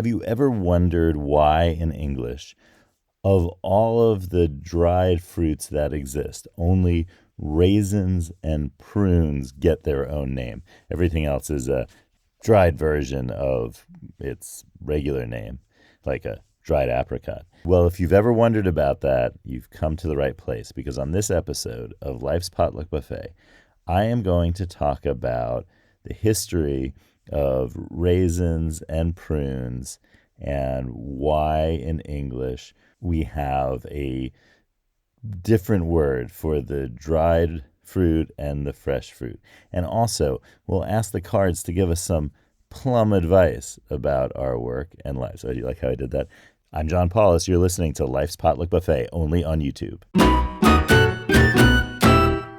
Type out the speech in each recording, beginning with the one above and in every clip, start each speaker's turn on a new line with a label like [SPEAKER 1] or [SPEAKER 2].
[SPEAKER 1] Have you ever wondered why in English, of all of the dried fruits that exist, only raisins and prunes get their own name? Everything else is a dried version of its regular name, like a dried apricot. Well, if you've ever wondered about that, you've come to the right place, because on this episode of Life's Potluck Buffet, I am going to talk about the history of raisins and prunes and why in English we have a different word for the dried fruit and the fresh fruit. And also, we'll ask the cards to give us some plum advice about our work and life. So, do you like how I did that? I'm John Paulus. You're listening to Life's Potluck Buffet, only on YouTube.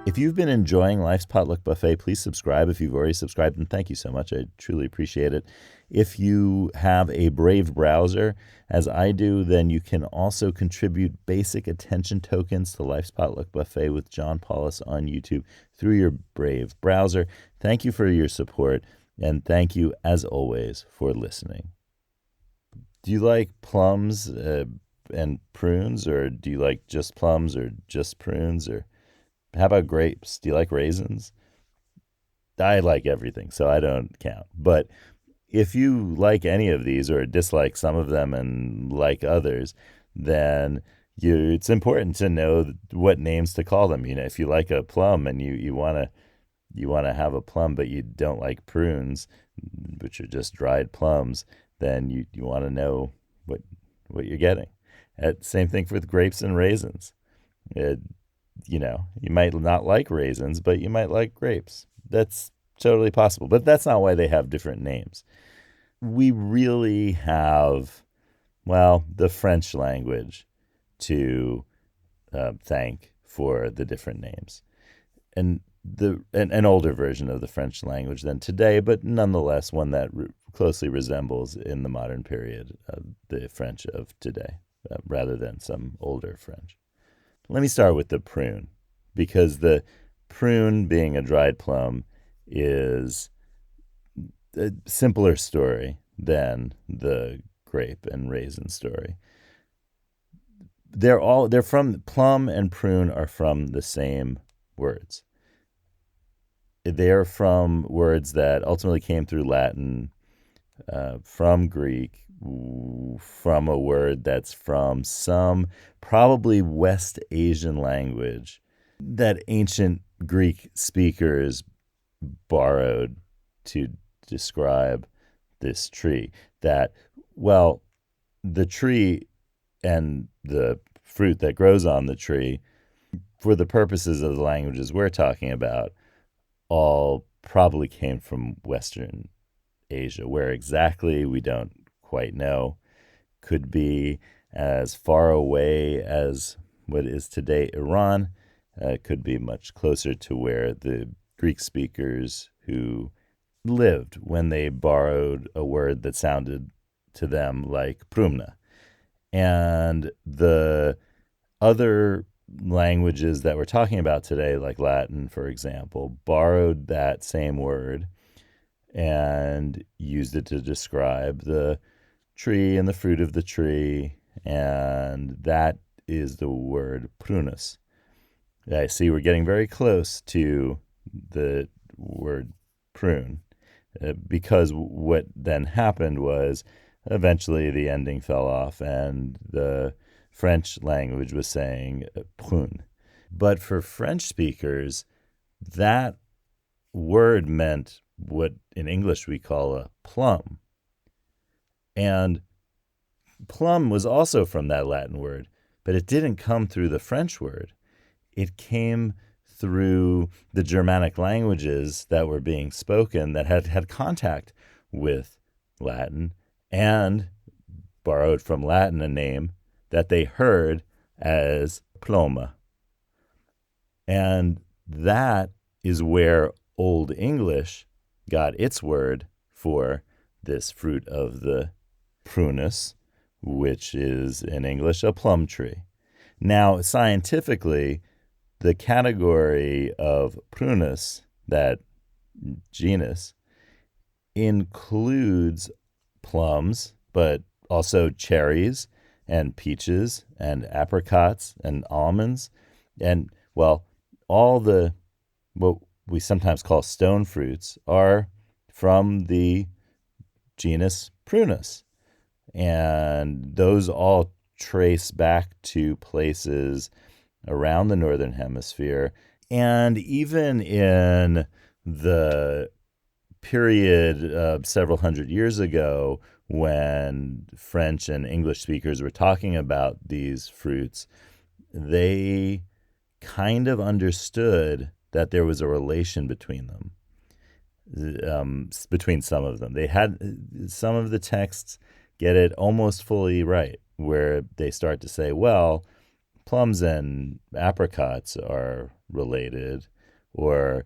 [SPEAKER 1] If you've been enjoying Life's Potluck Buffet, please subscribe if you've already subscribed, and thank you so much. I truly appreciate it. If you have a Brave browser, as I do, then you can also contribute basic attention tokens to Life's Potluck Buffet with John Paulus on YouTube through your Brave browser. Thank you for your support, and thank you, as always, for listening. Do you like plums and prunes, or do you like just plums or just prunes, or how about grapes? Do you like raisins? I like everything, so I don't count. But if you like any of these or dislike some of them and like others, then it's important to know what names to call them. You know, if you like a plum and you want to have a plum, but you don't like prunes, which are just dried plums, then you want to know what you're getting. Same thing with grapes and raisins. You might not like raisins, but you might like grapes. That's totally possible. But that's not why they have different names. We really have, the French language to thank for the different names. And an older version of the French language than today, but nonetheless one that closely resembles in the modern period the French of today, rather than some older French. Let me start with the prune, because the prune, being a dried plum, is a simpler story than the grape and raisin story. They're from plum and prune are from the same words. They're from words that ultimately came through Latin, from Greek, from a word that's from some probably West Asian language that ancient Greek speakers borrowed to describe this tree. That, the tree and the fruit that grows on the tree, for the purposes of the languages we're talking about, all probably came from Western Asia. Where exactly, we don't quite know. Could be as far away as what is today Iran. Could be much closer to where the Greek speakers who lived when they borrowed a word that sounded to them like prumna. And the other languages that we're talking about today, like Latin, for example, borrowed that same word and used it to describe the tree and the fruit of the tree, and that is the word prunus. I see we're getting very close to the word prune, because what then happened was eventually the ending fell off and the French language was saying prune. But for French speakers, that word meant what in English we call a plum. And plum was also from that Latin word, but it didn't come through the French word. It came through the Germanic languages that were being spoken that had contact with Latin, and borrowed from Latin a name that they heard as ploma. And that is where Old English got its word for this fruit of the prunus, which is in English a plum tree. Now, scientifically, the category of prunus, that genus, includes plums but also cherries and peaches and apricots and almonds. And, well, all the what we sometimes call stone fruits are from the genus Prunus. And those all trace back to places around the northern hemisphere. And even in the period several hundred years ago, when French and English speakers were talking about these fruits, they kind of understood that there was a relation between them, between some of them. They had some of the texts get it almost fully right, where they start to say, well, plums and apricots are related, or,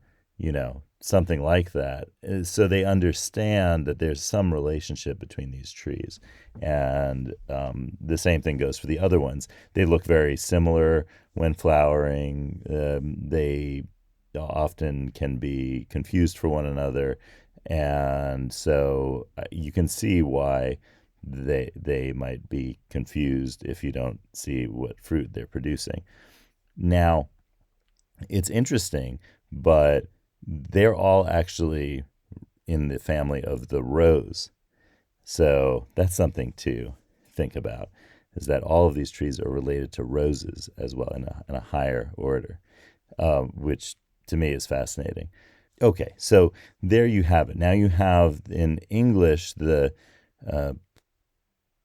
[SPEAKER 1] something like that. So they understand that there's some relationship between these trees. And the same thing goes for the other ones. They look very similar when flowering. They often can be confused for one another. And so you can see why they might be confused if you don't see what fruit they're producing. Now, it's interesting, but they're all actually in the family of the rose. So that's something to think about, is that all of these trees are related to roses as well, in a higher order, which to me is fascinating. Okay, so there you have it. Now you have in English the uh,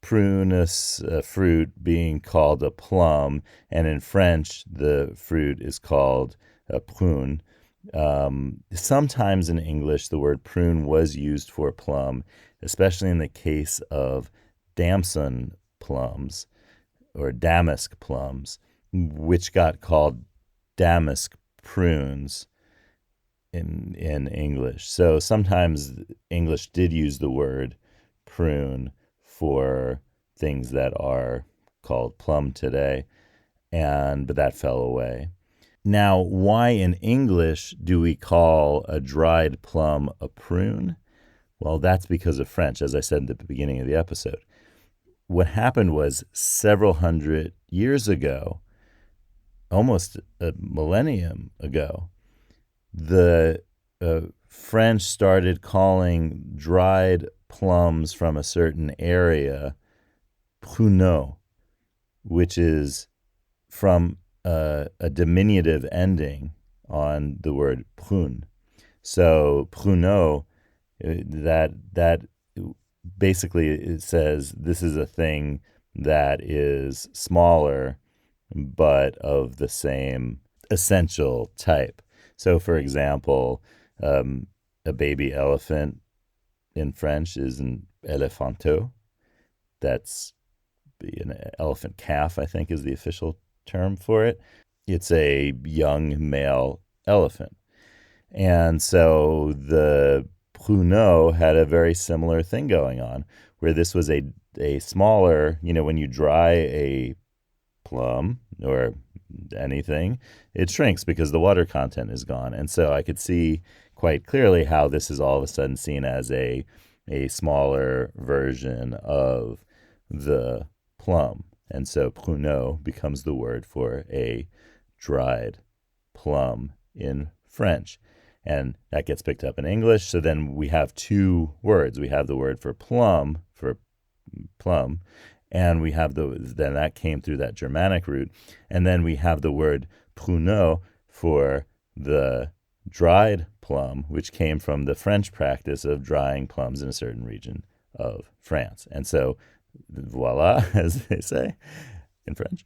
[SPEAKER 1] prunus fruit being called a plum, and in French the fruit is called a prune. Sometimes in English the word prune was used for plum, especially in the case of damson plums or damask plums, which got called damask prunes in English. So sometimes English did use the word prune for things that are called plum today, and but that fell away. Now, why in English do we call a dried plum a prune? Well, that's because of French, as I said at the beginning of the episode. What happened was several hundred years ago, almost a millennium ago, the French started calling dried plums from a certain area pruneaux, which is from a diminutive ending on the word prune. So pruneaux, that basically it says this is a thing that is smaller but of the same essential type. So, for example, a baby elephant in French is an éléphanteau. That's an elephant calf, I think, is the official term for it. It's a young male elephant. And so the pruneau had a very similar thing going on, where this was a smaller, when you dry a plum or anything, it shrinks because the water content is gone. And so I could see quite clearly how this is all of a sudden seen as a smaller version of the plum. And so pruneau becomes the word for a dried plum in French. And that gets picked up in English. So then we have two words. We have the word for plum, and we have then that came through that Germanic root. And then we have the word pruneau for the dried plum, which came from the French practice of drying plums in a certain region of France. And so, voila, as they say in French,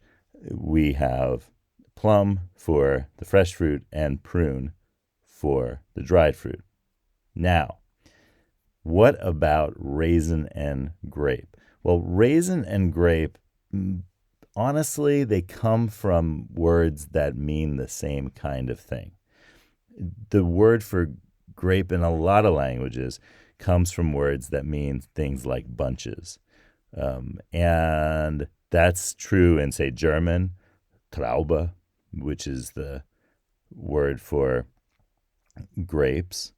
[SPEAKER 1] we have plum for the fresh fruit and prune for the dried fruit. Now, what about raisin and grape? Well, raisin and grape, honestly, they come from words that mean the same kind of thing. The word for grape in a lot of languages comes from words that mean things like bunches. And that's true in, say, German, Traube, which is the word for grapes.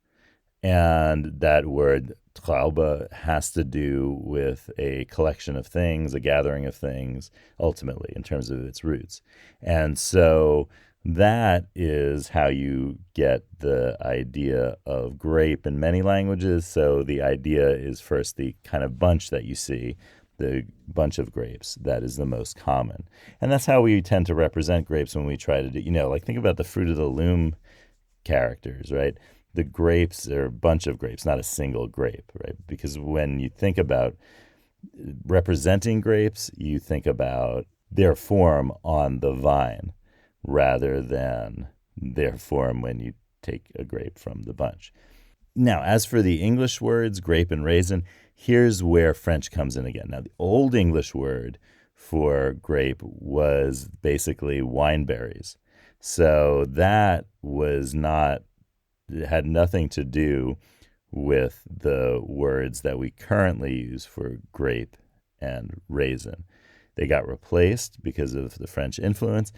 [SPEAKER 1] And that word Traube has to do with a collection of things, a gathering of things, ultimately, in terms of its roots. And so that is how you get the idea of grape in many languages. So the idea is first the kind of bunch that you see, the bunch of grapes that is the most common. And that's how we tend to represent grapes when we try to do, like think about the Fruit of the Loom characters, right? The grapes are a bunch of grapes, not a single grape, right? Because when you think about representing grapes, you think about their form on the vine rather than their form when you take a grape from the bunch. Now, as for the English words, grape and raisin, here's where French comes in again. Now, the Old English word for grape was basically wineberries. So that was not, it had nothing to do with the words that we currently use for grape and raisin. They got replaced because of the French influence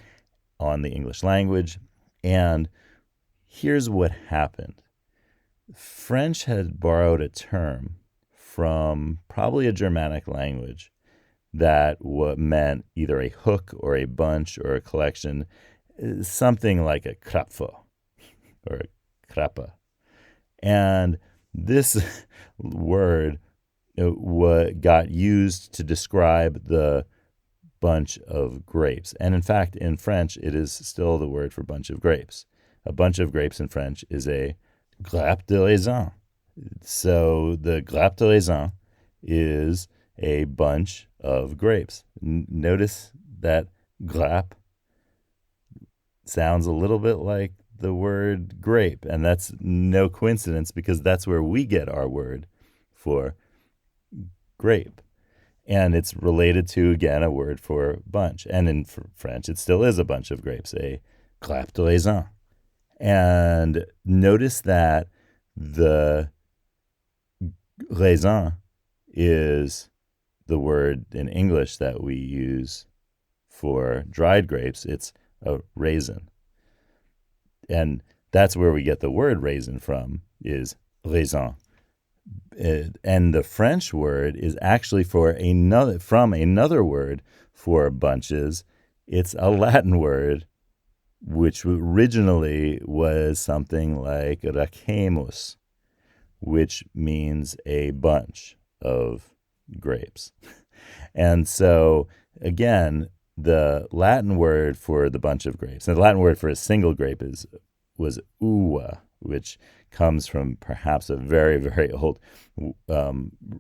[SPEAKER 1] on the English language. And here's what happened. French had borrowed a term from probably a Germanic language that meant either a hook or a bunch or a collection, something like a krapfo or a krappa. And this word got used to describe the bunch of grapes. And in fact, in French, it is still the word for bunch of grapes. A bunch of grapes in French is a grappe de raisin. So the grappe de raisin is a bunch of grapes. Notice that grappe sounds a little bit like the word grape, and that's no coincidence because that's where we get our word for grape. And it's related to, again, a word for bunch. And in French, it still is a bunch of grapes, a grappe de raisin. And notice that the raisin is the word in English that we use for dried grapes. It's a raisin. And that's where we get the word raisin from, is raisin. And the French word is actually from another word for bunches. It's a Latin word, which originally was something like racemus, which means a bunch of grapes. And so, again, the Latin word for the bunch of grapes, and the Latin word for a single grape was uva, which comes from perhaps a very, very old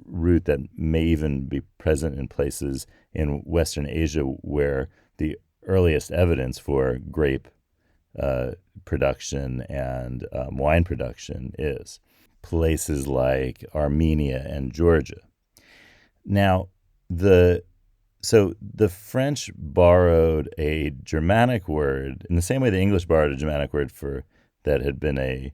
[SPEAKER 1] root that may even be present in places in Western Asia where the earliest evidence for grape production and wine production is. Places like Armenia and Georgia. Now, so the French borrowed a Germanic word in the same way the English borrowed a Germanic word for that had been a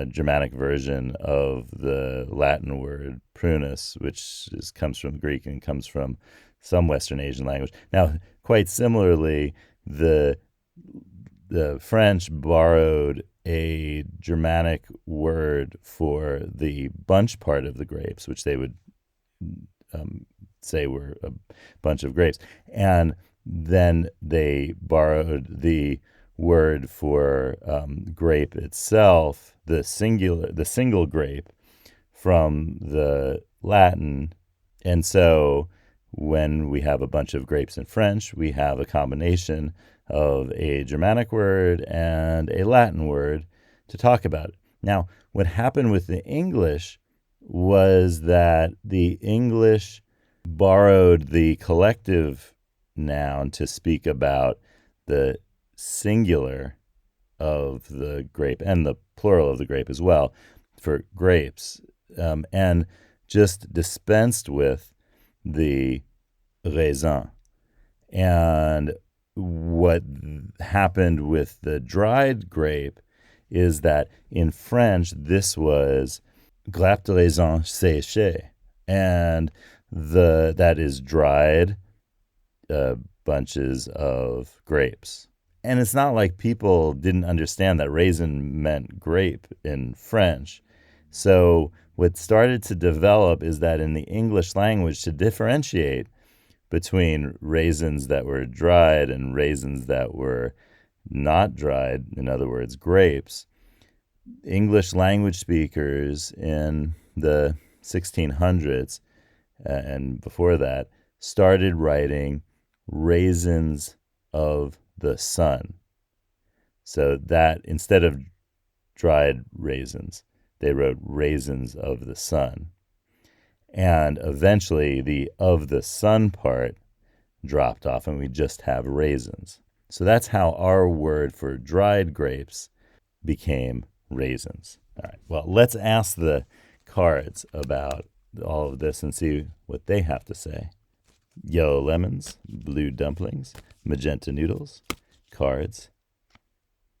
[SPEAKER 1] Germanic version of the Latin word prunus, which comes from Greek and comes from some Western Asian language. Now, quite similarly, the French borrowed a Germanic word for the bunch part of the grapes, which they would say were a bunch of grapes. And then they borrowed the word for grape itself, the single grape, from the Latin. And so when we have a bunch of grapes in French, we have a combination of a Germanic word and a Latin word to talk about it. Now, what happened with the English was that the English borrowed the collective noun to speak about the singular of the grape and the plural of the grape as well for grapes, and just dispensed with the raisin. And what happened with the dried grape is that in French, this was grappe de raisin séché, and that is dried bunches of grapes. And it's not like people didn't understand that raisin meant grape in French. So what started to develop is that in the English language, to differentiate between raisins that were dried and raisins that were not dried, in other words, grapes, English language speakers in the 1600s and before that started writing raisins of the sun. So that instead of dried raisins, they wrote raisins of the sun. And eventually the of the sun part dropped off and we just have raisins. So that's how our word for dried grapes became raisins. All right, well, let's ask the cards about all of this and see what they have to say. Yellow lemons, blue dumplings, magenta noodles, cards,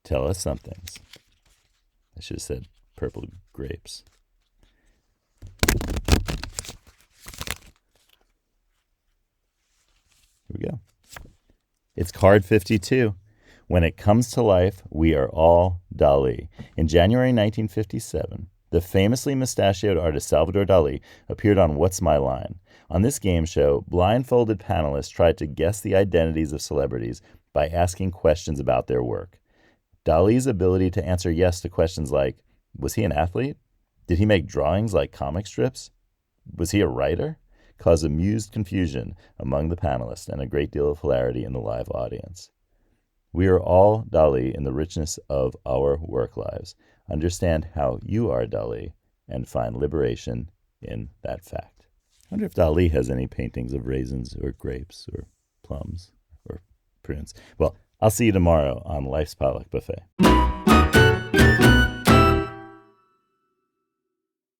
[SPEAKER 1] tell us some things. I should have said purple grapes. Here we go. It's card 52. When it comes to life, we are all Dali. In January 1957, the famously mustachioed artist Salvador Dali appeared on What's My Line? On this game show, blindfolded panelists tried to guess the identities of celebrities by asking questions about their work. Dali's ability to answer yes to questions like, was he an athlete? Did he make drawings like comic strips? Was he a writer? Caused amused confusion among the panelists and a great deal of hilarity in the live audience. We are all Dali in the richness of our work lives. Understand how you are Dali and find liberation in that fact. I wonder if Dali has any paintings of raisins or grapes or plums or prunes. Well, I'll see you tomorrow on Life's Potluck Buffet.